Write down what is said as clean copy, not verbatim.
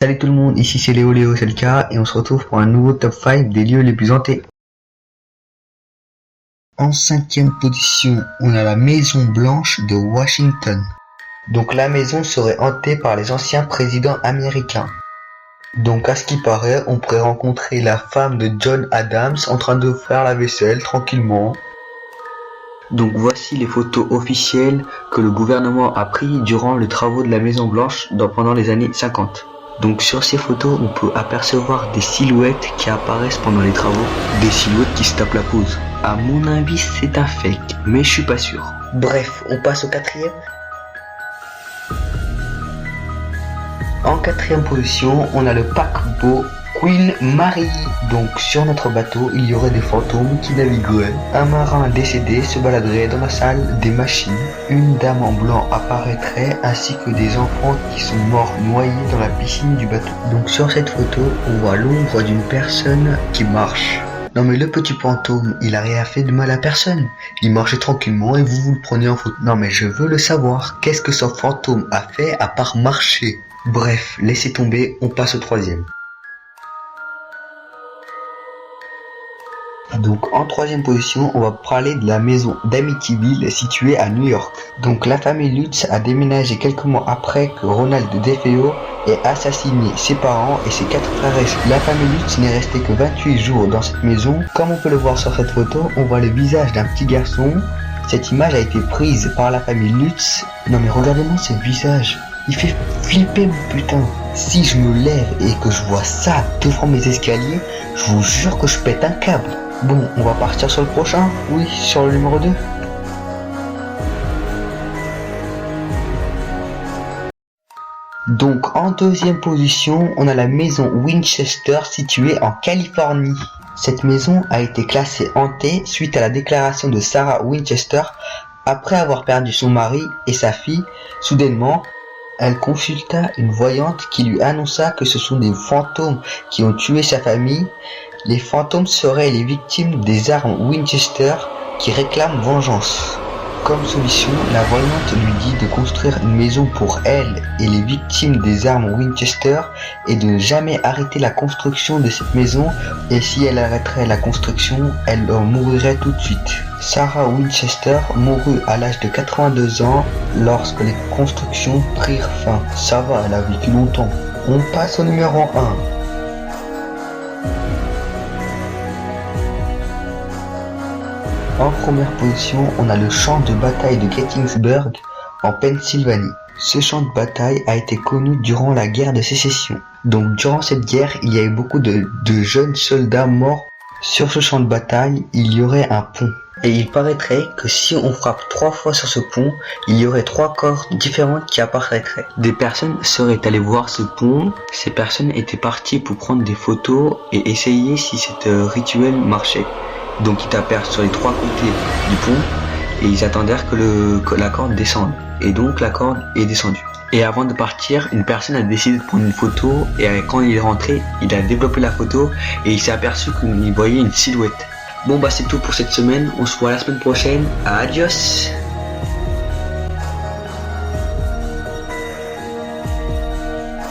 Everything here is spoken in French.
Salut tout le monde, ici c'est Léo, c'est le cas, et on se retrouve pour un nouveau top 5 des lieux les plus hantés. En cinquième position, on a la Maison Blanche de Washington. Donc la maison serait hantée par les anciens présidents américains. Donc à ce qui paraît, on pourrait rencontrer la femme de John Adams en train de faire la vaisselle tranquillement. Donc voici les photos officielles que le gouvernement a prises durant les travaux de la Maison Blanche pendant les années 50. Donc sur ces photos, on peut apercevoir des silhouettes qui apparaissent pendant les travaux, des silhouettes qui se tapent la pause. À mon avis, c'est un fake, mais je suis pas sûr. Bref, on passe au quatrième. En quatrième position, on a le paquebot Queen Mary. Donc sur notre bateau, il y aurait des fantômes qui navigueraient. Un marin décédé se baladerait dans la salle des machines. Une dame en blanc apparaîtrait ainsi que des enfants qui sont morts noyés dans la piscine du bateau. Donc sur cette photo, on voit l'ombre d'une personne qui marche. Non mais le petit fantôme, il a rien fait de mal à personne. Il marchait tranquillement et vous le prenez en photo. Non mais je veux le savoir. Qu'est-ce que ce fantôme a fait à part marcher? Bref, laissez tomber, on passe au troisième. Donc en troisième position, on va parler de la maison d'Amityville située à New York. Donc la famille Lutz a déménagé quelques mois après que Ronald DeFeo ait assassiné ses parents et ses 4 frères et sœurs. La famille Lutz n'est restée que 28 jours dans cette maison. Comme on peut le voir sur cette photo, on voit le visage d'un petit garçon. Cette image a été prise par la famille Lutz. Non mais regardez-moi ce visage. Il fait flipper mon putain. Si je me lève et que je vois ça devant mes escaliers, je vous jure que je pète un câble. Bon, on va partir sur le prochain. Oui, sur le numéro 2. Donc en deuxième position, on a la maison Winchester située en Californie. Cette maison a été classée hantée suite à la déclaration de Sarah Winchester après avoir perdu son mari et sa fille. Soudainement, elle consulta une voyante qui lui annonça que ce sont des fantômes qui ont tué sa famille. Les fantômes seraient les victimes des armes Winchester qui réclament vengeance. Comme solution, la voyante lui dit de construire une maison pour elle et les victimes des armes Winchester et de ne jamais arrêter la construction de cette maison, et si elle arrêterait la construction, elle mourrait tout de suite. Sarah Winchester mourut à l'âge de 82 ans lorsque les constructions prirent fin. Ça va, elle a vécu longtemps. On passe au numéro 1. En première position, on a le champ de bataille de Gettysburg en Pennsylvanie. Ce champ de bataille a été connu durant la guerre de sécession. Donc durant cette guerre, il y a eu beaucoup de jeunes soldats morts. Sur ce champ de bataille, il y aurait un pont. Et il paraîtrait que si on frappe 3 fois sur ce pont, il y aurait 3 corps différentes qui apparaîtraient. Des personnes seraient allées voir ce pont. Ces personnes étaient parties pour prendre des photos et essayer si ce rituel marchait. Donc ils tapèrent sur les 3 côtés du pont et ils attendirent que la corde descende. Et donc la corde est descendue. Et avant de partir, une personne a décidé de prendre une photo et quand il est rentré, il a développé la photo et il s'est aperçu qu'il voyait une silhouette. Bon bah c'est tout pour cette semaine, on se voit la semaine prochaine, adios.